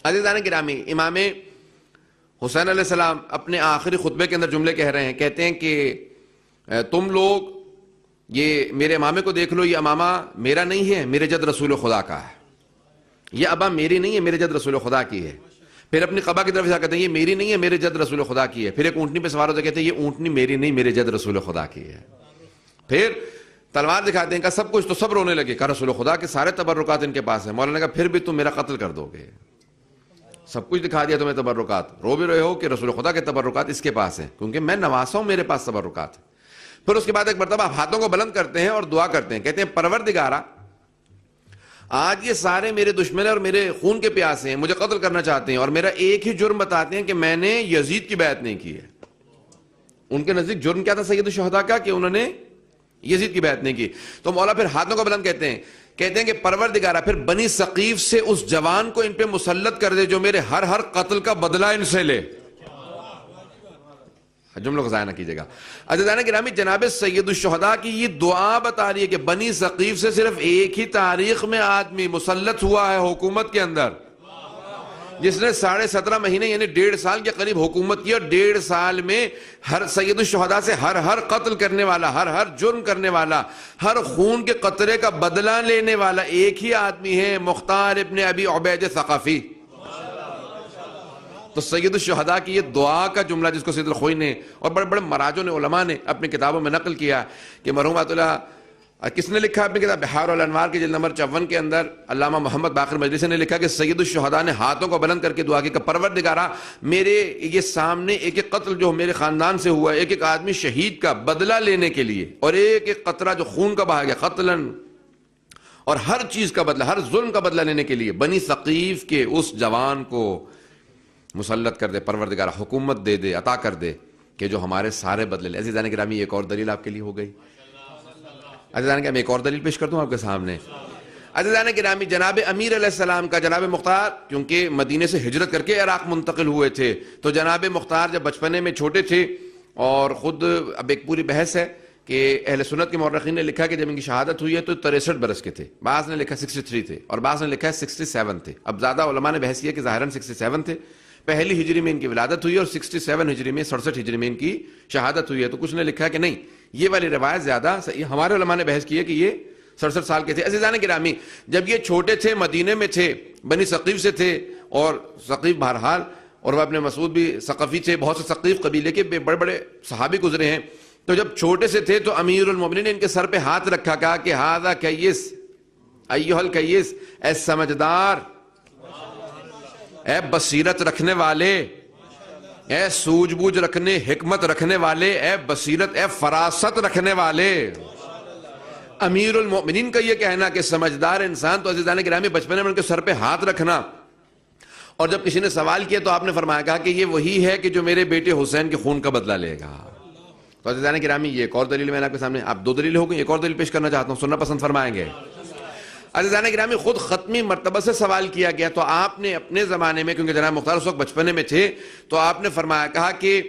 عزیزان گرامی، امام حسین علیہ السلام اپنے آخری خطبے کے اندر جملے کہہ رہے ہیں، کہتے ہیں کہ تم لوگ یہ میرے امامے کو دیکھ لو، یہ امامہ میرا نہیں ہے، میرے جد رسول خدا کا ہے. یہ ابا میری نہیں ہے، میرے جد رسول خدا کی ہے. پھر اپنی قبا کی طرف سے کہتے ہیں یہ میری نہیں ہے، میرے جد رسول خدا کی ہے. پھر ایک اونٹنی پہ سوار ہوتے کہتے ہیں یہ اونٹنی میری نہیں، میرے جد رسول خدا کی ہے. پھر تلوار دکھاتے ہیں، کہا سب کچھ، تو سب رونے لگے، کہا رسول خدا کے سارے تبرکات ان کے پاس ہیں. مولانا نے کہا پھر بھی تم میرا قتل کر دو گے، سب کچھ دکھا دیا تمہیں تبرکات، رو بھی رہے ہو کہ رسول خدا کے تبرکات اس کے پاس ہیں، کیونکہ میں نواسا ہوں، میرے پاس تبرکات ہیں. پھر اس کے بعد ایک مرتبہ ہاتھوں کو بلند کرتے ہیں اور دعا کرتے ہیں، کہتے ہیں پروردگارا، آج یہ سارے میرے دشمن ہیں اور میرے خون کے پیاسے ہیں، مجھے قتل کرنا چاہتے ہیں، اور میرا ایک ہی جرم بتاتے ہیں کہ میں نے یزید کی بیعت نہیں کی ہے. ان کے نزدیک جرم کیا تھا سید الشہداء کا؟ کہ انہوں نے یزید کی بیعت نہیں کی. تو مولا پھر ہاتھوں کو بلند کہتے ہیں کہ پروردگارا، پھر بنی ثقیف سے اس جوان کو ان پہ مسلط کر دے جو میرے ہر قتل کا بدلہ ان سے لے. جملوں کو ضائع نہ کیجئے گا. عزیزان گرامی، جناب سید الشہداء کی یہ دعا بتا رہی ہے کہ بنی ثقیف سے صرف ایک ہی تاریخ میں آدمی مسلط ہوا ہے حکومت کے اندر، جس نے 17.5 مہینے یعنی 1.5 سال کے قریب حکومت کی، اور 1.5 سال میں ہر سید الشہداء سے ہر قتل کرنے والا، ہر جرم کرنے والا، ہر خون کے قطرے کا بدلہ لینے والا ایک ہی آدمی ہے، مختار ابن ابی عبید ثقفی. تو سید الشہداء کی یہ دعا کا جملہ جس کو سید الخوئی نے اور بڑے بڑے مراجعوں نے، علماء نے اپنی کتابوں میں نقل کیا کہ مرحوم آیت اللہ کس نے لکھا اپنی کتاب بحار الانوار کی جلد نمبر 54 کے اندر علامہ محمد باقر مجلسی نے لکھا کہ سید الشہداء نے ہاتھوں کو بلند کر کے دعا کی کہ پروردگارا، میرے یہ سامنے ایک ایک قتل جو میرے خاندان سے ہوا ہے، ایک ایک آدمی شہید کا بدلہ لینے کے لیے، اور ایک ایک قطرہ جو خون کا بہا گیا قتلاً، اور ہر چیز کا بدلہ، ہر ظلم کا بدلہ لینے کے لیے بنی ثقیف کے اس جوان کو مسلط کر دے. پروردگار حکومت دے دے، عطا کر دے کہ جو ہمارے سارے بدلے لے. عزیزان گرامی، ایک اور دلیل آپ کے لیے ہو گئی. عزیزان گرامی، ایک اور دلیل پیش کرتا ہوں آپ کے سامنے. عزیزان گرامی، جناب امیر علیہ السلام کا جناب مختار کیونکہ مدینے سے ہجرت کر کے عراق منتقل ہوئے تھے، تو جناب مختار جب بچپنے میں چھوٹے تھے، اور خود اب ایک پوری بحث ہے کہ اہل سنت کے مورخین نے لکھا کہ جب ان کی شہادت ہوئی ہے تو 63 برس کے تھے، بعض نے لکھا 63 تھے، اور بعض نے لکھا 67 تھے. اب زیادہ علماء نے بحث کیا کہ ظاہراً 67 تھے. پہلی ہجری میں ان کی ولادت ہوئی اور 67 ہجری میں 67 ہجری میں ان کی شہادت ہوئی ہے. تو کچھ نے لکھا کہ نہیں، یہ والی روایت زیادہ صحیح. ہمارے علماء نے بحث کی ہے کہ یہ 67 سال کے تھے. عزیزان گرامی، جب یہ چھوٹے تھے، مدینے میں تھے، بنی ثقیف سے تھے، اور ثقیف بہرحال، اور وہ ابن مسعود بھی ثقفی تھے، بہت سے ثقیف قبیلے کے بڑے بڑے صحابی گزرے ہیں. تو جب چھوٹے سے تھے تو امیر المومنین نے ان کے سر پہ ہاتھ رکھا، کہا کہ ھذا کیس ایھا الکیس، اے سمجھدار، اے بصیرت رکھنے والے، اے سوجھ بوجھ رکھنے، حکمت رکھنے والے، اے بصیرت، اے فراست رکھنے والے. امیر المؤمنین کا یہ کہنا کہ سمجھدار انسان. تو عزیزان گرامی، بچپن میں ان کے سر پہ ہاتھ رکھنا. اور جب کسی نے سوال کیا تو آپ نے فرمایا، کہا کہ یہ وہی ہے کہ جو میرے بیٹے حسین کے خون کا بدلہ لے گا. تو عزیزان گرامی، یہ ایک اور دلیل میں نے آپ کے سامنے، آپ 2 دلیل ہو گئی، ایک اور دلیل پیش کرنا چاہتا ہوں، سننا پسند فرمائیں گے. عزیزان گرامی، خود ختمی مرتبہ سے سوال کیا گیا تو آپ نے اپنے زمانے میں، کیونکہ جناب مختار اس وقت بچپنے میں تھے، تو آپ نے فرمایا، کہا کہ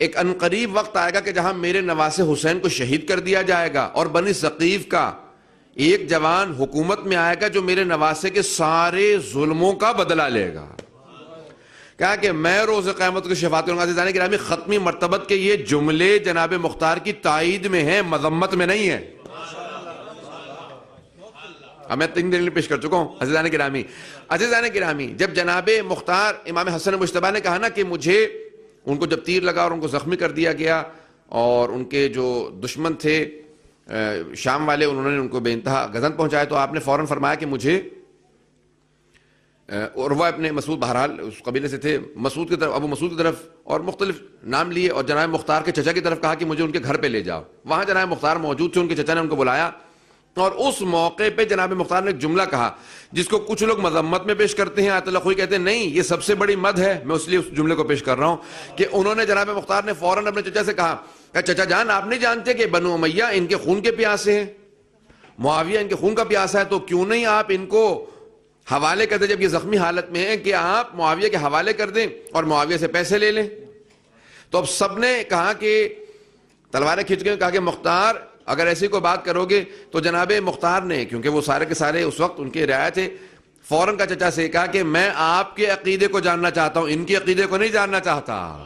ایک عنقریب وقت آئے گا کہ جہاں میرے نواسے حسین کو شہید کر دیا جائے گا، اور بنی ثقیف کا ایک جوان حکومت میں آئے گا جو میرے نواسے کے سارے ظلموں کا بدلہ لے گا. کہا کہ میں روز قیامت کو شفاعت کروں گا. عزیزان گرامی، ختمی مرتبت کے یہ جملے جناب مختار کی تائید میں ہیں، مذمت میں نہیں ہے. اب میں 3 دلیل پیش کر چکا ہوں. عزیزان گرامی، جب جناب مختار امام حسن مجتبیٰ نے کہا نا کہ مجھے، ان کو جب تیر لگا اور ان کو زخمی کر دیا گیا، اور ان کے جو دشمن تھے شام والے، انہوں نے ان کو بے انتہا گزن پہنچایا، تو آپ نے فوراً فرمایا کہ مجھے، اور وہ اپنے مسعود، بہرحال اس قبیلے سے تھے، مسعود کی طرف، ابو مسعود کی طرف، اور مختلف نام لیے، اور جناب مختار کے چچا کی طرف کہا کہ مجھے ان کے گھر پہ لے جاؤ. وہاں جناب مختار موجود تھے، ان کے چچا نے ان کو بلایا، اور اس موقع پہ جناب مختار نے ایک جملہ کہا جس کو کچھ لوگ مذمت میں پیش کرتے ہیں، آیت اللہ خوئی کہتے ہیں نہیں، یہ سب سے بڑی مدح ہے. میں اس لیے اس جملے کو پیش کر رہا ہوں کہ انہوں نے، جناب مختار نے فوراً اپنے چچا سے کہا کہ چچا جان، آپ نہیں جانتے کہ بنو امیہ ان کے خون کے پیاسے ہیں، معاویہ ان کے خون کا پیاسا ہے، تو کیوں نہیں آپ ان کو حوالے کر دیں جب یہ زخمی حالت میں ہیں، کہ آپ معاویہ کے حوالے کر دیں اور معاویہ سے پیسے لے لیں. تو اب سب نے کہا کہ تلواریں کھینچ کے کہا کہ مختار اگر ایسی کوئی بات کرو گے تو جناب مختار نے، کیونکہ وہ سارے کے سارے اس وقت ان کے رعایا تھے، فوراً کا چچا سے کہا کہ میں آپ کے عقیدے کو جاننا چاہتا ہوں، ان کے عقیدے کو نہیں جاننا چاہتا۔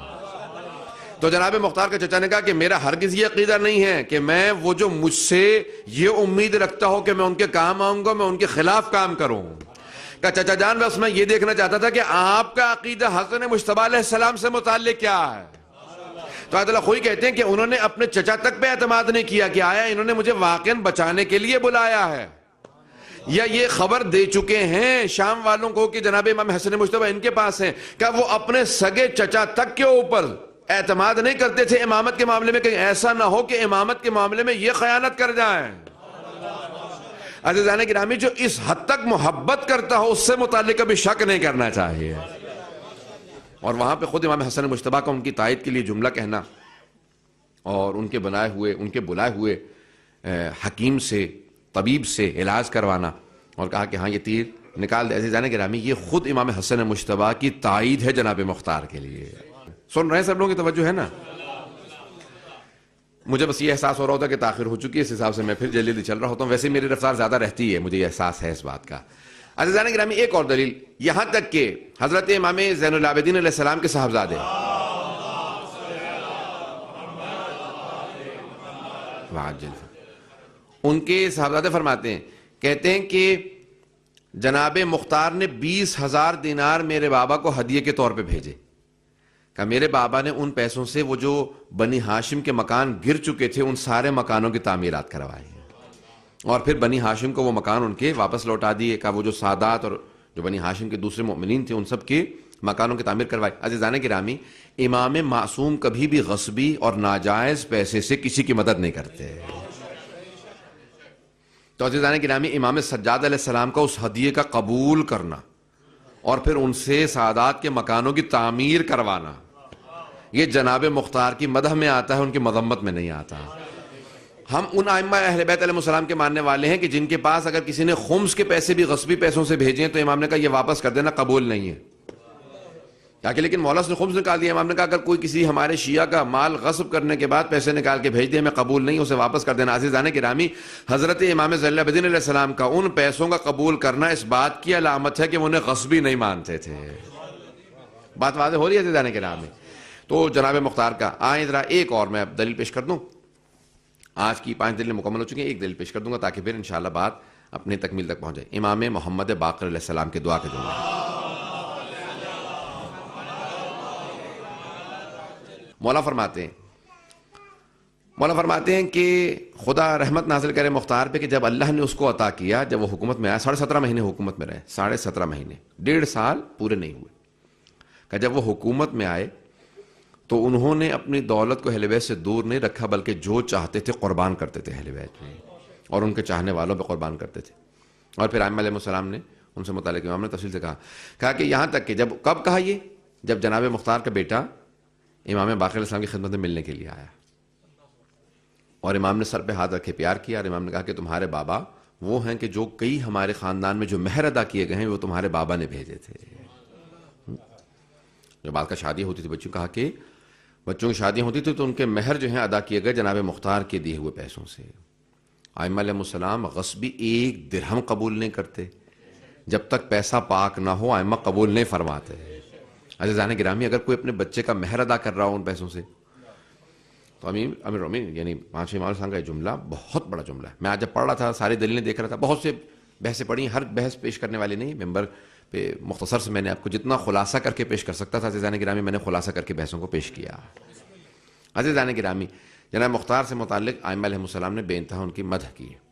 تو جناب مختار کا چچا نے کہا کہ میرا ہرگز یہ عقیدہ نہیں ہے کہ میں وہ جو مجھ سے یہ امید رکھتا ہو کہ میں ان کے کام آؤں گا میں ان کے خلاف کام کروں۔ کہ چچا جان بس میں یہ دیکھنا چاہتا تھا کہ آپ کا عقیدہ حسن مجتبیٰ علیہ السلام سے متعلق کیا ہے۔ تو آیت اللہ خوئی کہتے ہیں کہ انہوں نے اپنے چچا تک پہ اعتماد نہیں کیا کہ آیا انہوں نے مجھے واقعاً بچانے کے لیے بلایا ہے، یا یہ خبر دے چکے ہیں شام والوں کو کہ جناب امام حسن مجتبیٰ ان کے پاس ہیں، کہ وہ اپنے سگے چچا تک کے اوپر اعتماد نہیں کرتے تھے امامت کے معاملے میں، کہ ایسا نہ ہو کہ امامت کے معاملے میں یہ خیانت کر جائیں۔ عزیزان گرامی، جو اس حد تک محبت کرتا ہو اس سے متعلق کبھی شک نہیں کرنا چاہیے۔ اور وہاں پہ خود امام حسن مجتبیٰ کا ان کی تائید کے لیے جملہ کہنا اور ان کے بلائے ہوئے حکیم سے، طبیب سے علاج کروانا اور کہا کہ ہاں یہ تیر نکال دے۔ عزیزان گرامی، یہ خود امام حسن مجتبیٰ کی تائید ہے جناب مختار کے لیے۔ سن رہے ہیں سب لوگوں کی توجہ ہے نا؟ مجھے بس یہ احساس ہو رہا ہوتا کہ تاخیر ہو چکی ہے، اس حساب سے میں پھر جلدی چل رہا ہوتا ہوں، ویسے میری رفتار زیادہ رہتی ہے، مجھے یہ احساس ہے اس بات کا۔ عزیزان گرامی، ایک اور دلیل، یہاں تک کہ حضرت امام زین العابدین علیہ السلام کے صاحبزادے ان کے صاحبزادے فرماتے ہیں، کہتے ہیں کہ جناب مختار نے 20,000 دینار میرے بابا کو ہدیے کے طور پہ بھیجے، کہ میرے بابا نے ان پیسوں سے وہ جو بنی ہاشم کے مکان گر چکے تھے ان سارے مکانوں کی تعمیرات کروائی ہیں، اور پھر بنی ہاشم کو وہ مکان ان کے واپس لوٹا دیے، کہ وہ جو سادات اور جو بنی ہاشم کے دوسرے مؤمنین تھے ان سب کے مکانوں کی تعمیر کروائی۔ عزیزان گرامی، امام معصوم کبھی بھی غصبی اور ناجائز پیسے سے کسی کی مدد نہیں کرتے۔ تو عزیزان گرامی، امام سجاد علیہ السلام کا اس ہدیے کا قبول کرنا اور پھر ان سے سادات کے مکانوں کی تعمیر کروانا، یہ جناب مختار کی مدح میں آتا ہے، ان کی مذمت میں نہیں آتا۔ ہم ان ائمہ اہل بیت علیہ السلام کے ماننے والے ہیں کہ جن کے پاس اگر کسی نے خمس کے پیسے بھی غصبی پیسوں سے بھیجے تو امام نے کہا یہ واپس کر دینا، قبول نہیں ہے۔ کیا کہ لیکن مولا سے خمس نکال دیا، امام نے کہا اگر کوئی کسی ہمارے شیعہ کا مال غصب کرنے کے بعد پیسے نکال کے بھیج دے ہمیں قبول نہیں، اسے واپس کر دینا۔ عزیزان گرامی، حضرت امام زین العابدین علیہ السلام کا ان پیسوں کا قبول کرنا اس بات کی علامت ہے کہ وہ انہیں غصبی نہیں مانتے تھے۔ بات واضح ہو رہی ہے عزیزان گرامی؟ تو جناب مختار کا آئیں ذرا ایک اور میں دلیل پیش کر دوں۔ آج کی 5 دلیلیں مکمل ہو چکی ہیں، ایک دلیل پیش کر دوں گا تاکہ پھر انشاءاللہ بات اپنی تکمیل تک پہنچ جائے۔ امام محمد باقر علیہ السلام کے دعا کے جملے، مولا فرماتے ہیں کہ خدا رحمت نازل کرے مختار پہ کہ جب اللہ نے اس کو عطا کیا، جب وہ حکومت میں آیا، 17.5 مہینے حکومت میں رہے، 17.5 مہینے، 1.5 سال پورے نہیں ہوئے، کہ جب وہ حکومت میں آئے تو انہوں نے اپنی دولت کو اہل بیت سے دور نہیں رکھا، بلکہ جو چاہتے تھے قربان کرتے تھے اہل بیت میں، اور ان کے چاہنے والوں پہ قربان کرتے تھے۔ اور پھر ائمہ علیہ السلام نے ان سے متعلق امام نے تفصیل سے کہا کہ یہاں تک کہ کب کہا یہ؟ جب جناب مختار کا بیٹا امام باقر علیہ السلام کی خدمت میں ملنے کے لیے آیا، اور امام نے سر پہ ہاتھ رکھے پیار کیا، اور امام نے کہا کہ تمہارے بابا وہ ہیں کہ جو کئی ہمارے خاندان میں جو مہر ادا کیے گئے ہیں وہ تمہارے بابا نے بھیجے تھے۔ جب بعد کا شادی ہوتی تھی بچوں کی شادیاں ہوتی تھی تو ان کے مہر جو ہیں ادا کیے گئے جناب مختار کے دیے ہوئے پیسوں سے۔ ائمہ علیہ السلام غصبی 1 درہم قبول نہیں کرتے، جب تک پیسہ پاک نہ ہو ائمہ قبول نہیں فرماتے۔ عزیزان گرامی، اگر کوئی اپنے بچے کا مہر ادا کر رہا ہو ان پیسوں سے تو امیر امین یعنی 5 امام صاحب کا یہ جملہ بہت بڑا جملہ ہے۔ میں آج جب پڑھ رہا تھا ساری دلیلیں دیکھ رہا تھا، بہت سے بحثیں پڑھی، ہر بحث پیش کرنے والے نہیں، ممبر پہ مختصر سے میں نے آپ کو جتنا خلاصہ کر کے پیش کر سکتا تھا عزیزان گرامی میں نے خلاصہ کر کے بحثوں کو پیش کیا۔ عزیزان گرامی، جناب مختار سے متعلق ائمہ علیہ السلام نے بے انتہا ان کی مدح کی ہے۔